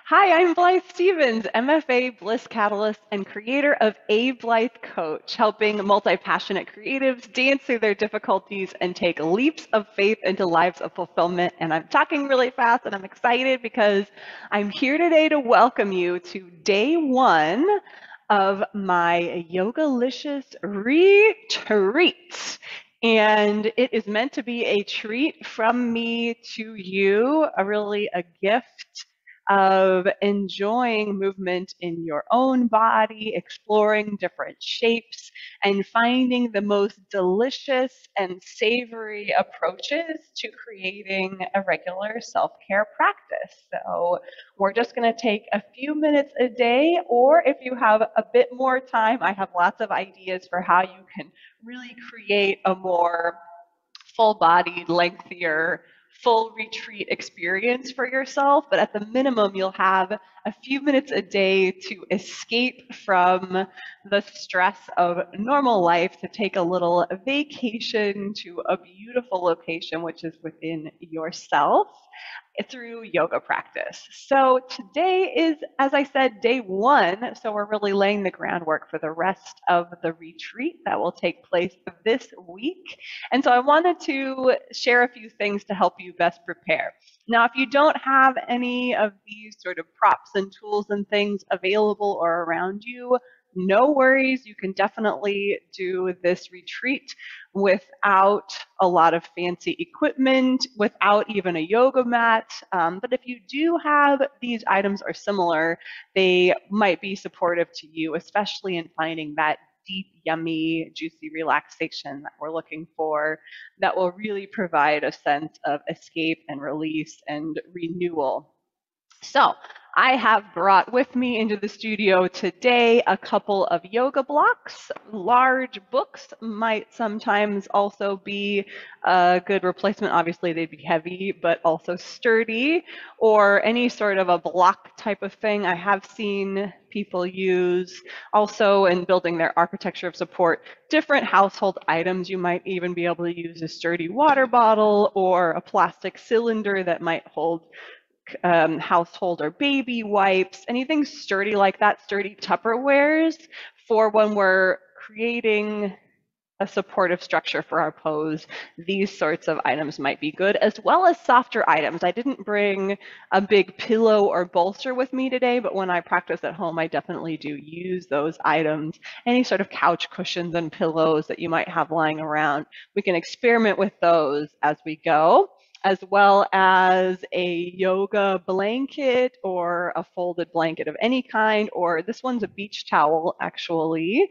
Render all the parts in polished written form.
Hi, I'm Blythe Stevens, MFA Bliss Catalyst and creator of A Blythe Coach, helping multi-passionate creatives dance through their difficulties and take leaps of faith into lives of fulfillment. And I'm talking really fast and I'm excited because I'm here today to welcome you to day one of my Yogalicious ReTREAT. And it is meant to be a treat from me to you, really a gift of enjoying movement in your own body, exploring different shapes, and finding the most delicious and savory approaches to creating a regular self-care practice. So we're just going to take a few minutes a day, or if you have a bit more time, I have lots of ideas for how you can really create a more full-bodied, lengthier, full retreat experience for yourself. But at the minimum, you'll have a few minutes a day to escape from the stress of normal life, to take a little vacation to a beautiful location, which is within yourself, through yoga practice. So today is, as I said, day one. So we're really laying the groundwork for the rest of the retreat that will take place this week. And so I wanted to share a few things to help you best prepare. Now, if you don't have any of these sort of props and tools and things available or around you, no worries. You can definitely do this retreat without a lot of fancy equipment, without even a yoga mat. But if you do have these items or similar, they might be supportive to you, especially in finding that deep, yummy, juicy relaxation that we're looking for, that will really provide a sense of escape and release and renewal. So I have brought with me into the studio today a couple of yoga blocks. Large books might sometimes also be a good replacement. Obviously, they'd be heavy, but also sturdy, or any sort of a block type of thing. I have seen people use also in building their architecture of support different household items. You might even be able to use a sturdy water bottle or a plastic cylinder that might hold household or baby wipes, anything sturdy like that, sturdy Tupperwares for when we're creating a supportive structure for our pose. These sorts of items might be good, as well as softer items. I didn't bring a big pillow or bolster with me today, but when I practice at home, I definitely do use those items. Any sort of couch cushions and pillows that you might have lying around, we can experiment with those as we go, as well as a yoga blanket or a folded blanket of any kind, or this one's a beach towel, actually.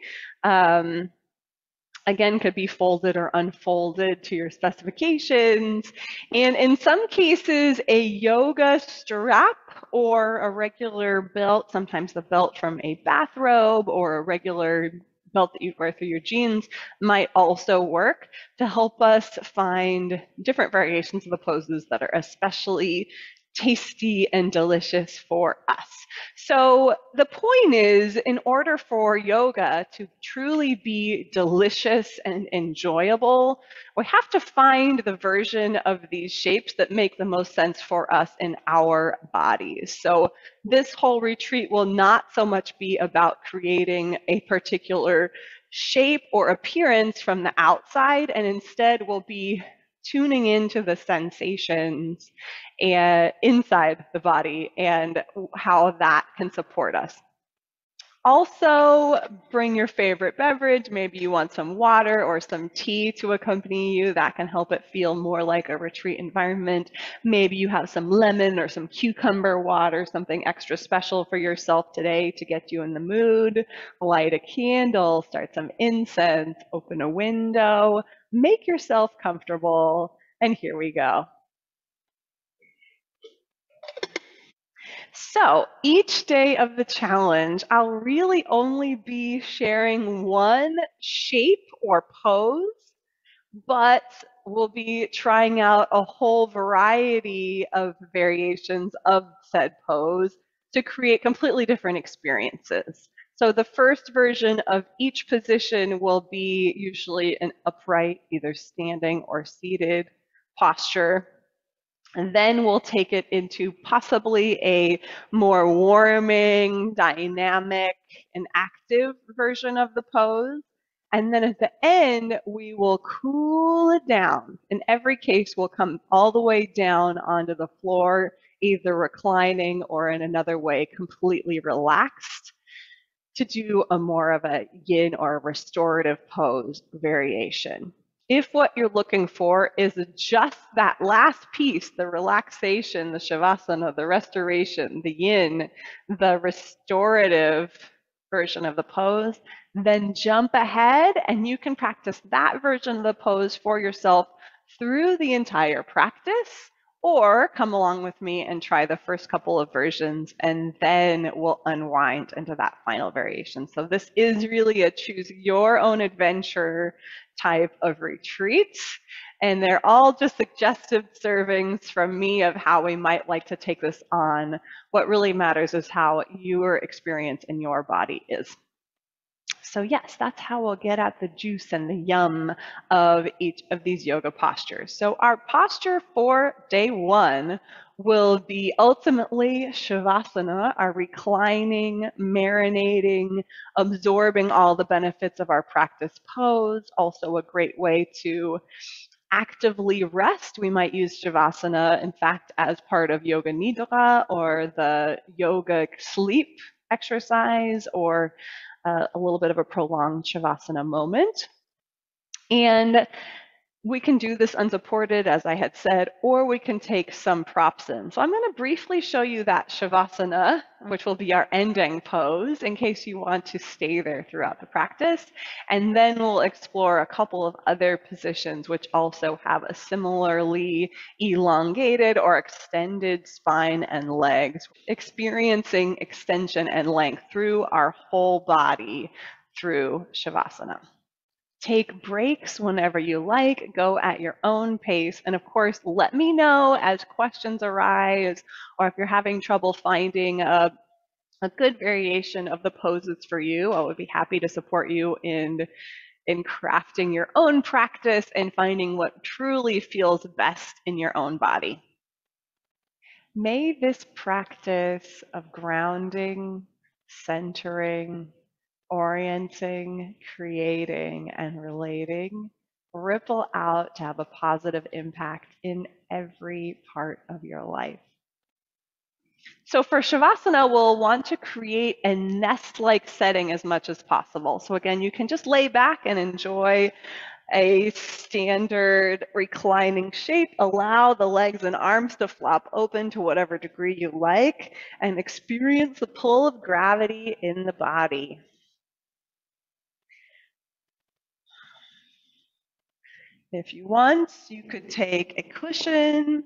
Again, could be folded or unfolded to your specifications. And in some cases, a yoga strap or a regular belt, sometimes the belt from a bathrobe or a regular belt that you wear through your jeans, might also work to help us find different variations of the poses that are especially tasty and delicious for us. So the point is, in order for yoga to truly be delicious and enjoyable, we have to find the version of these shapes that make the most sense for us in our bodies. So this whole retreat will not so much be about creating a particular shape or appearance from the outside, and instead will be tuning into the sensations and inside the body and how that can support us. Also, bring your favorite beverage. Maybe you want some water or some tea to accompany you. That can help it feel more like a retreat environment. Maybe you have some lemon or some cucumber water, something extra special for yourself today to get you in the mood. Light a candle, start some incense, open a window, make yourself comfortable, and here we go. So each day of the challenge, I'll really only be sharing one shape or pose, but we'll be trying out a whole variety of variations of said pose to create completely different experiences. So the first version of each position will be usually an upright, either standing or seated posture. And then we'll take it into possibly a more warming, dynamic, and active version of the pose. And then at the end, we will cool it down. In every case, we'll come all the way down onto the floor, either reclining or in another way, completely relaxed, to do a more of a yin or restorative pose variation. If what you're looking for is just that last piece, the relaxation, the shavasana, the restoration, the yin, the restorative version of the pose, then jump ahead and you can practice that version of the pose for yourself through the entire practice, or come along with me and try the first couple of versions, and then we'll unwind into that final variation. So this is really a choose your own adventure type of retreat, and they're all just suggestive servings from me of how we might like to take this on. What really matters is how your experience in your body is. So yes, that's how we'll get at the juice and the yum of each of these yoga postures. So our posture for day one will be ultimately Shavasana, our reclining, marinating, absorbing all the benefits of our practice pose. Also a great way to actively rest. We might use Shavasana, in fact, as part of Yoga Nidra or the yoga sleep exercise, or a little bit of a prolonged Shavasana moment. And we can do this unsupported, as I had said, or we can take some props in. So I'm going to briefly show you that Shavasana, which will be our ending pose, in case you want to stay there throughout the practice. And then we'll explore a couple of other positions which also have a similarly elongated or extended spine and legs, experiencing extension and length through our whole body through Shavasana. Take breaks whenever you like, go at your own pace, and of course, let me know as questions arise, or if you're having trouble finding a good variation of the poses for you. I would be happy to support you in crafting your own practice and finding what truly feels best in your own body. May this practice of grounding, centering, orienting, creating, and relating ripple out to have a positive impact in every part of your life. So for Shavasana, we'll want to create a nest-like setting as much as possible. So again, you can just lay back and enjoy a standard reclining shape. Allow the legs and arms to flop open to whatever degree you like, and experience the pull of gravity in the body. If you want, you could take a cushion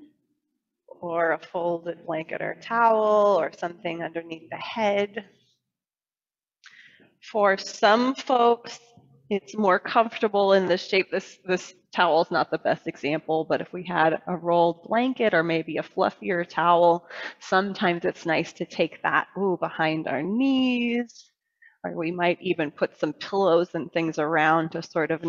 or a folded blanket or towel or something underneath the head. For some folks, it's more comfortable in this shape. This towel is not the best example, but if we had a rolled blanket or maybe a fluffier towel, sometimes it's nice to take that behind our knees, or we might even put some pillows and things around to sort of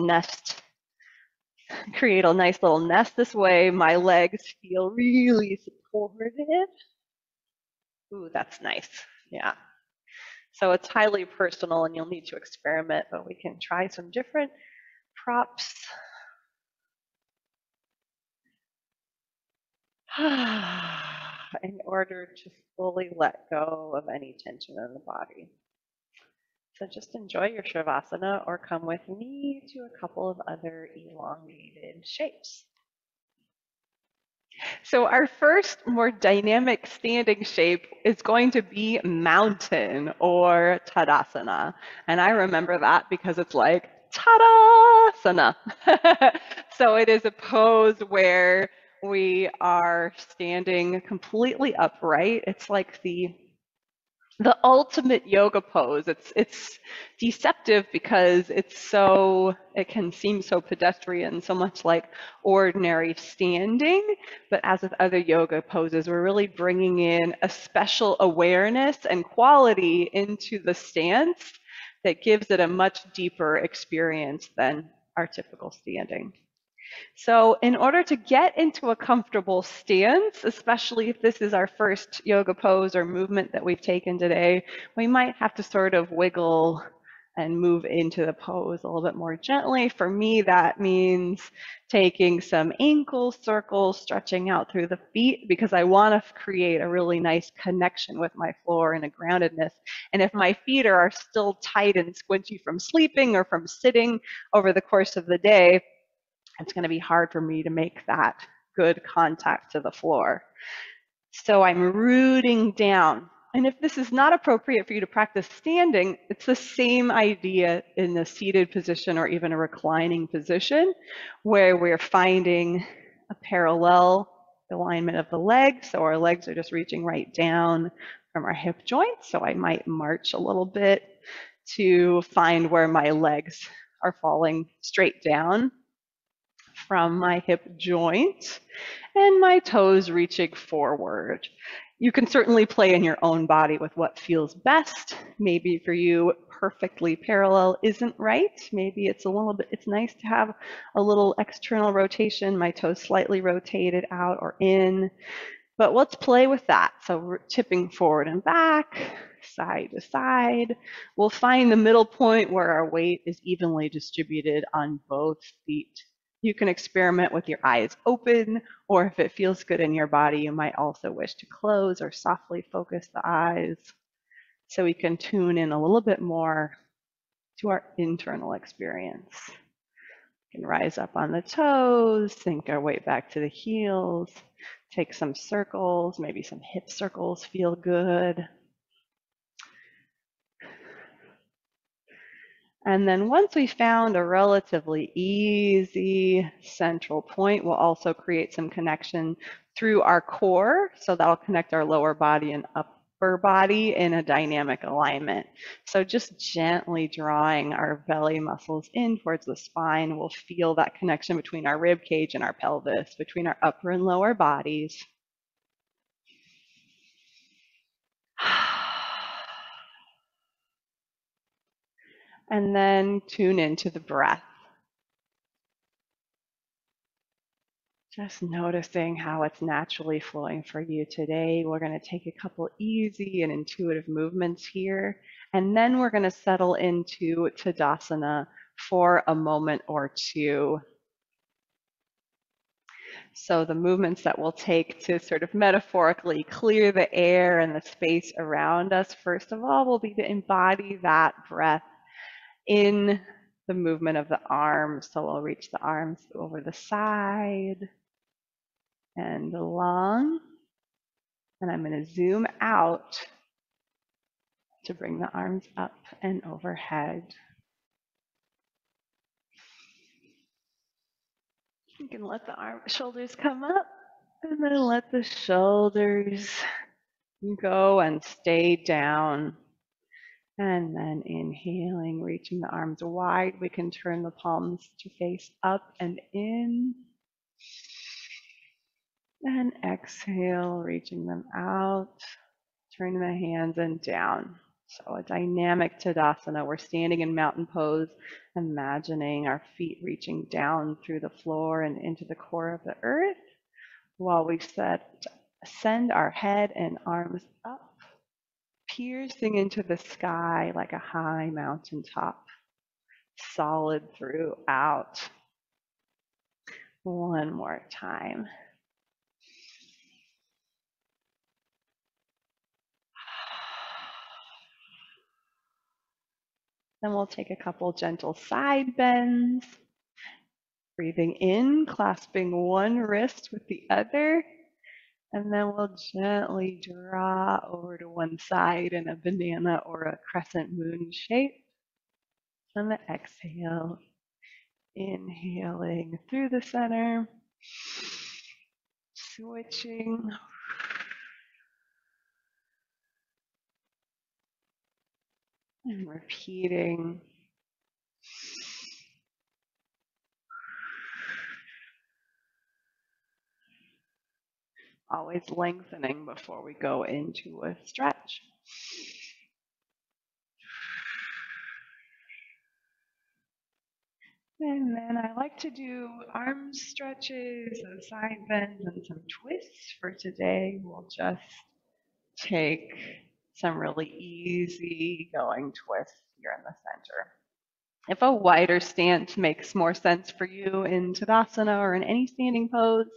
create a nice little nest. This way my legs feel really supported. Ooh, that's nice. Yeah. So it's highly personal and you'll need to experiment, but we can try some different props. In order to fully let go of any tension in the body. So just enjoy your Shavasana or come with me to a couple of other elongated shapes. So our first more dynamic standing shape is going to be mountain or Tadasana. And I remember that because it's like Tadasana. So it is a pose where we are standing completely upright. It's like the ultimate yoga pose. It's deceptive because it can seem so pedestrian, so much like ordinary standing, but as with other yoga poses, we're really bringing in a special awareness and quality into the stance that gives it a much deeper experience than our typical standing. So in order to get into a comfortable stance, especially if this is our first yoga pose or movement that we've taken today, we might have to sort of wiggle and move into the pose a little bit more gently. For me, that means taking some ankle circles, stretching out through the feet, because I want to create a really nice connection with my floor and a groundedness. And if my feet are still tight and squinchy from sleeping or from sitting over the course of the day, it's going to be hard for me to make that good contact to the floor. So I'm rooting down. And if this is not appropriate for you to practice standing, it's the same idea in the seated position or even a reclining position, where we're finding a parallel alignment of the legs. So our legs are just reaching right down from our hip joints. So I might march a little bit to find where my legs are falling straight down from my hip joint and my toes reaching forward. You can certainly play in your own body with what feels best. Maybe for you, perfectly parallel isn't right. Maybe it's a little bit, it's nice to have a little external rotation, my toes slightly rotated out or in. But let's play with that. So we're tipping forward and back, side to side. We'll find the middle point where our weight is evenly distributed on both feet. You can experiment with your eyes open, or if it feels good in your body, you might also wish to close or softly focus the eyes so we can tune in a little bit more to our internal experience. We can rise up on the toes, sink our weight back to the heels, take some circles, maybe some hip circles feel good. And then once we found a relatively easy central point, we'll also create some connection through our core. So that'll connect our lower body and upper body in a dynamic alignment. So just gently drawing our belly muscles in towards the spine, we'll feel that connection between our rib cage and our pelvis, between our upper and lower bodies. And then tune into the breath. Just noticing how it's naturally flowing for you today. We're going to take a couple easy and intuitive movements here, and then we're going to settle into Tadasana for a moment or two. So the movements that we'll take to sort of metaphorically clear the air and the space around us, first of all, will be to embody that breath in the movement of the arms. So we'll reach the arms over the side and along. And I'm going to zoom out to bring the arms up and overhead. You can let the shoulders come up and then let the shoulders go and stay down. And then inhaling, reaching the arms wide. We can turn the palms to face up and in. And exhale, reaching them out, turning the hands and down. So a dynamic Tadasana. We're standing in mountain pose, imagining our feet reaching down through the floor and into the core of the earth, while we send our head and arms up, piercing into the sky like a high mountaintop, solid throughout. One more time. Then we'll take a couple gentle side bends. Breathing in, clasping one wrist with the other. And then we'll gently draw over to one side in a banana or a crescent moon shape. And the exhale, inhaling through the center, switching. And repeating. Always lengthening before we go into a stretch. And then I like to do arm stretches and side bends and some twists for today. We'll just take some really easy going twists here in the center. If a wider stance makes more sense for you in Tadasana or in any standing pose,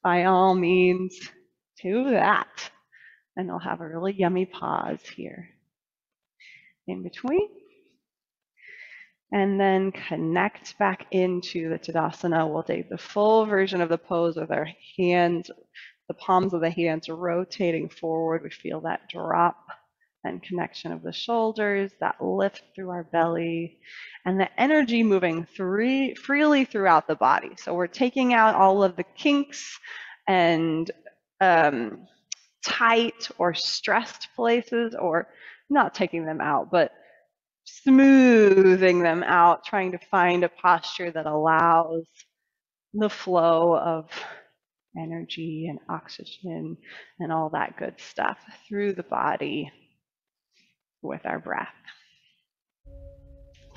by all means, do that. And you'll have a really yummy pause here in between. And then connect back into the Tadasana. We'll take the full version of the pose with our hands, the palms of the hands rotating forward. We feel that drop and connection of the shoulders, that lift through our belly, and the energy moving freely throughout the body. So we're taking out all of the kinks and tight or stressed places, or not taking them out, but smoothing them out, trying to find a posture that allows the flow of energy and oxygen and all that good stuff through the body with our breath.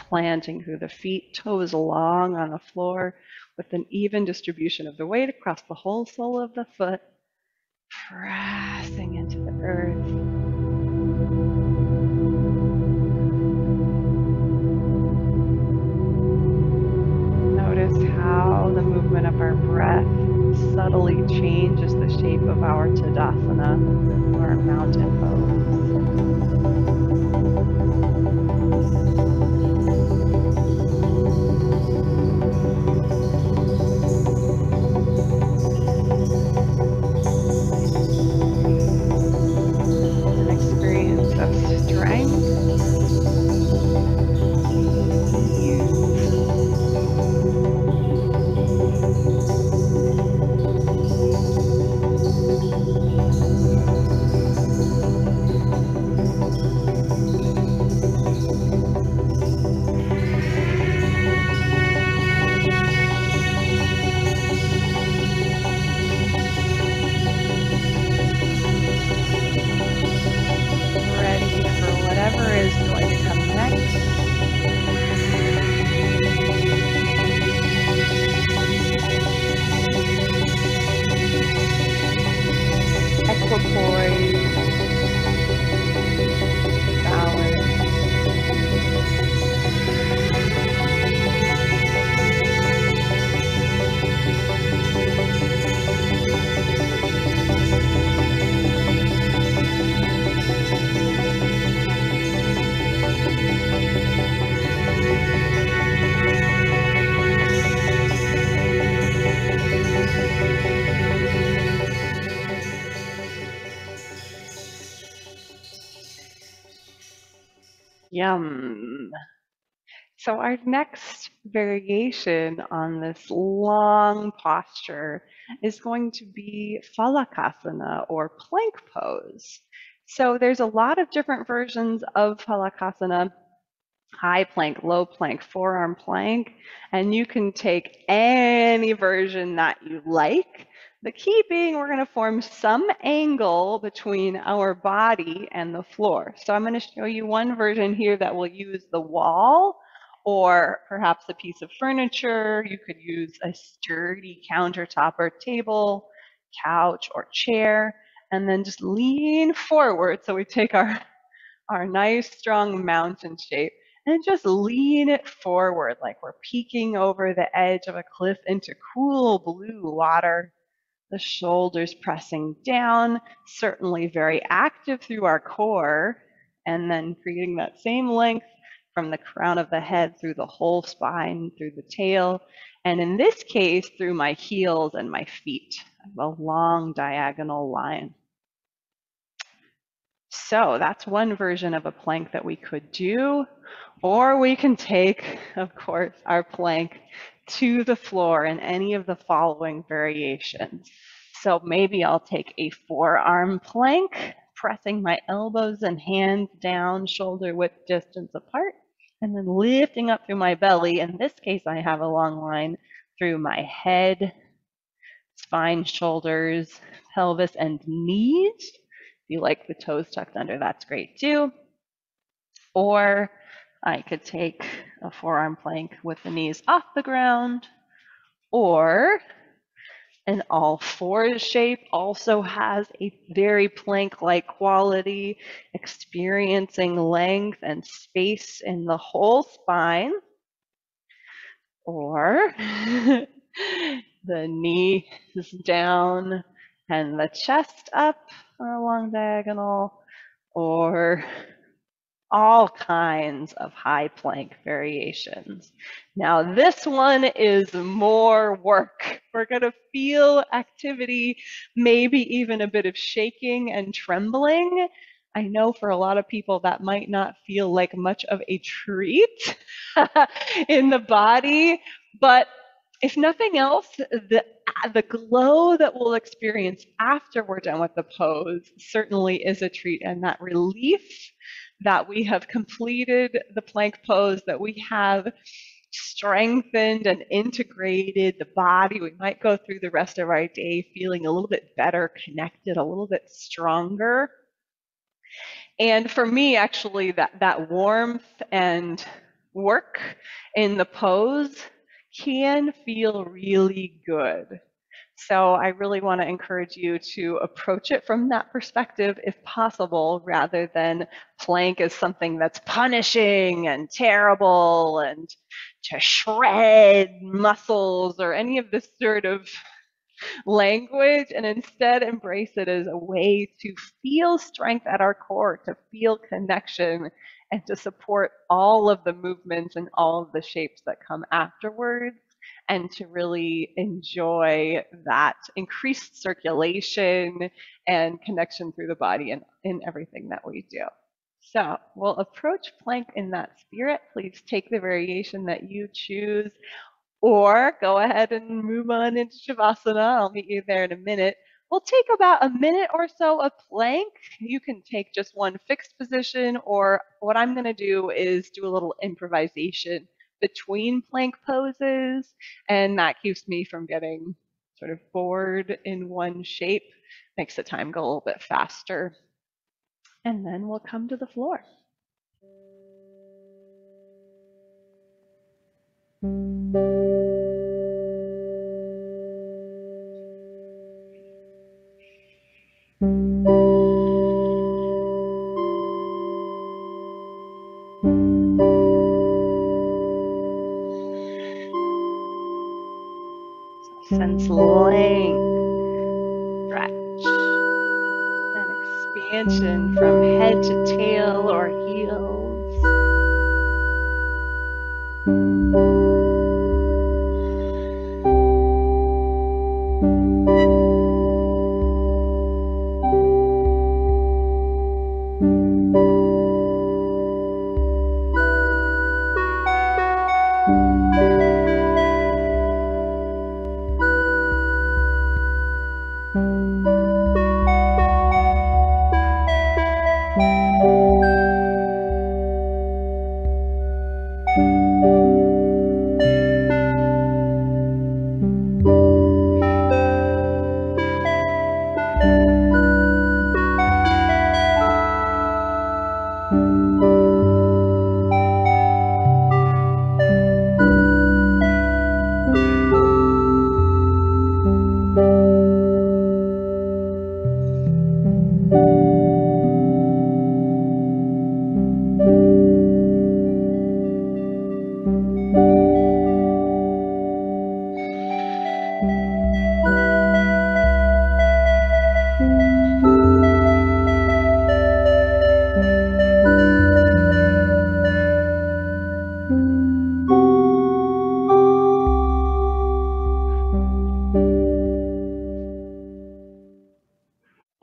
Planting through the feet, toes long on the floor with an even distribution of the weight across the whole sole of the foot, pressing into the earth. How the movement of our breath subtly changes the shape of our Tadasana, or our mountain pose. An experience of strength, ready for whatever is going to come next. Equipoise, balance. Yum. So our next variation on this long posture is going to be Phalakasana, or plank pose. So there's a lot of different versions of Phalakasana: high plank, low plank, forearm plank, and you can take any version that you like. The key being we're going to form some angle between our body and the floor. So I'm going to show you one version here that will use the wall or perhaps a piece of furniture. You could use a sturdy countertop or table, couch, or chair, and then just lean forward. So we take our nice strong mountain shape and just lean it forward like we're peeking over the edge of a cliff into cool blue water. The shoulders pressing down, certainly very active through our core, and then creating that same length from the crown of the head through the whole spine, through the tail, and in this case, through my heels and my feet, a long diagonal line. So that's one version of a plank that we could do, or we can take, of course, our plank to the floor in any of the following variations. So maybe I'll take a forearm plank, pressing my elbows and hands down, shoulder width distance apart, and then lifting up through my belly. In this case, I have a long line through my head, spine, shoulders, pelvis, and knees. If you like the toes tucked under, that's great too. Or I could take a forearm plank with the knees off the ground, or an all fours shape also has a very plank-like quality, experiencing length and space in the whole spine. Or the knee is down and the chest up on a long diagonal, or all kinds of high plank variations. Now this one is more work. We're going to feel activity, maybe even a bit of shaking and trembling. I know for a lot of people that might not feel like much of a treat in the body, but if nothing else, the glow that we'll experience after we're done with the pose certainly is a treat, and that relief that we have completed the plank pose, that we have strengthened and integrated the body. We might go through the rest of our day feeling a little bit better connected, a little bit stronger. And for me, actually, that warmth and work in the pose can feel really good. So I really want to encourage you to approach it from that perspective if possible, rather than plank as something that's punishing and terrible and to shred muscles or any of this sort of language, and instead embrace it as a way to feel strength at our core, to feel connection, and to support all of the movements and all of the shapes that come afterwards, and to really enjoy that increased circulation and connection through the body and in everything that we do. So we'll approach plank in that spirit. Please take the variation that you choose, or go ahead and move on into Savasana. I'll meet you there in a minute. We'll take about a minute or so of plank. You can take just one fixed position, or what I'm going to do is do a little improvisation between plank poses, and that keeps me from getting sort of bored in one shape, makes the time go a little bit faster. And then we'll come to the floor. Sense length, stretch, and expansion from head to tail or heels.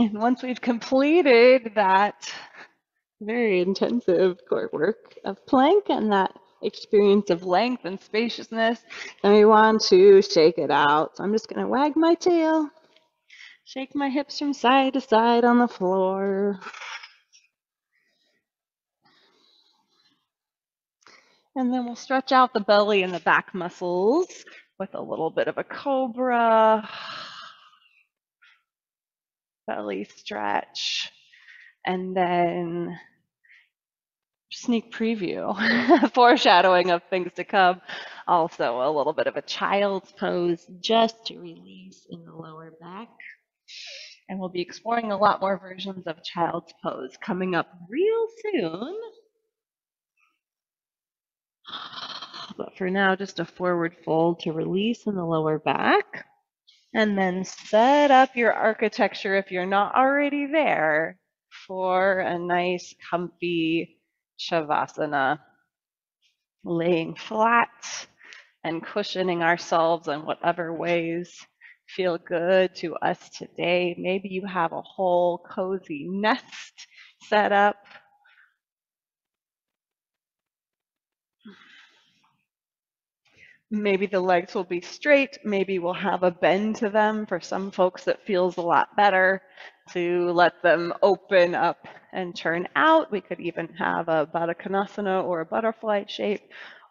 And once we've completed that very intensive core work of plank and that experience of length and spaciousness, then we want to shake it out. So I'm just going to wag my tail, shake my hips from side to side on the floor. And then we'll stretch out the belly and the back muscles with a little bit of a cobra. Belly stretch. And then sneak preview, foreshadowing of things to come. Also, a little bit of a child's pose just to release in the lower back. And we'll be exploring a lot more versions of child's pose coming up real soon. But for now, just a forward fold to release in the lower back. And then set up your architecture if you're not already there for a nice, comfy Shavasana. Laying flat and cushioning ourselves in whatever ways feel good to us today. Maybe you have a whole cozy nest set up. Maybe the legs will be straight. Maybe we'll have a bend to them. For some folks, it feels a lot better to let them open up and turn out. We could even have a Phalakasana or a butterfly shape,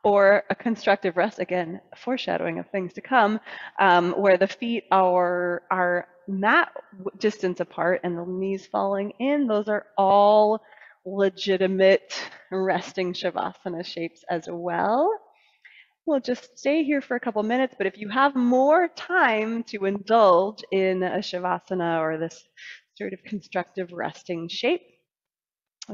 or a constructive rest, again, foreshadowing of things to come, where the feet are mat distance apart and the knees falling in. Those are all legitimate resting Shavasana shapes as well. We'll just stay here for a couple minutes, but if you have more time to indulge in a Shavasana or this sort of constructive resting shape,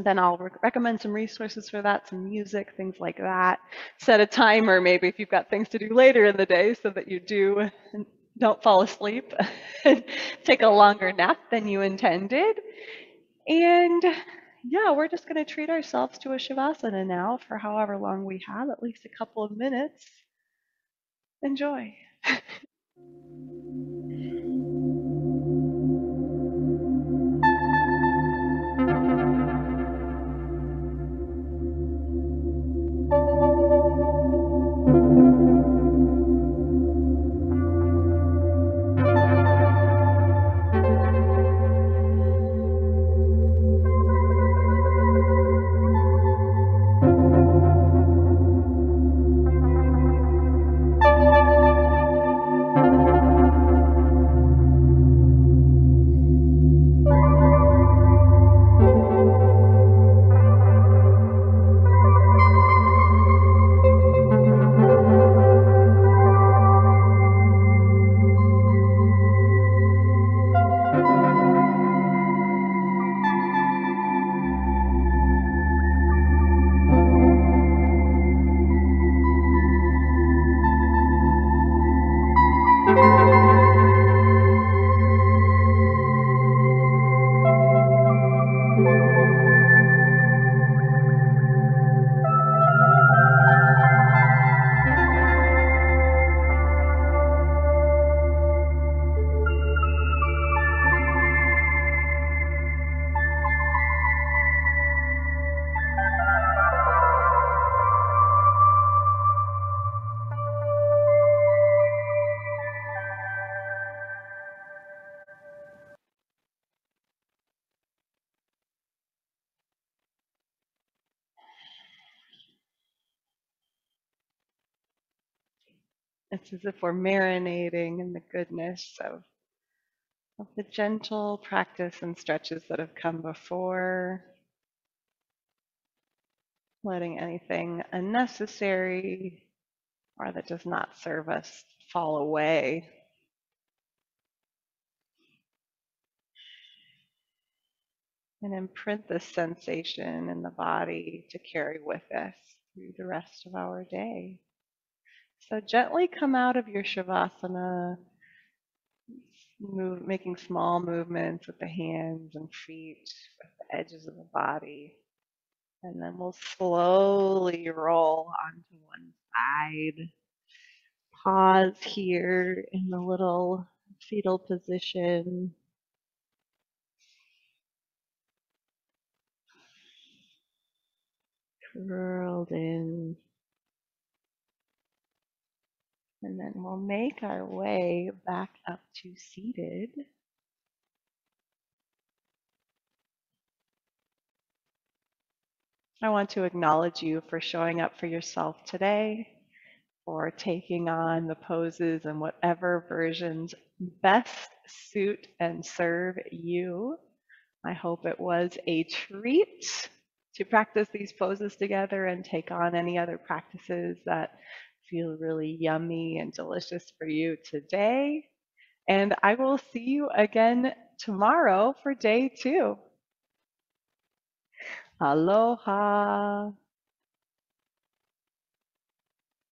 then I'll recommend some resources for that, some music, things like that. Set a timer maybe if you've got things to do later in the day so that you don't fall asleep and take a longer nap than you intended. And yeah, we're just going to treat ourselves to a Shavasana now for however long we have, at least a couple of minutes. Enjoy. It's as if we're marinating in the goodness of the gentle practice and stretches that have come before, letting anything unnecessary or that does not serve us fall away. And imprint this sensation in the body to carry with us through the rest of our day. So gently come out of your Shavasana, making small movements with the hands and feet, with the edges of the body. And then we'll slowly roll onto one side. Pause here in the little fetal position. Curled in. And then we'll make our way back up to seated. I want to acknowledge you for showing up for yourself today, for taking on the poses and whatever versions best suit and serve you. I hope it was a treat. to practice these poses together and take on any other practices that feel really yummy and delicious for you today. And I will see you again tomorrow for day 2. Aloha.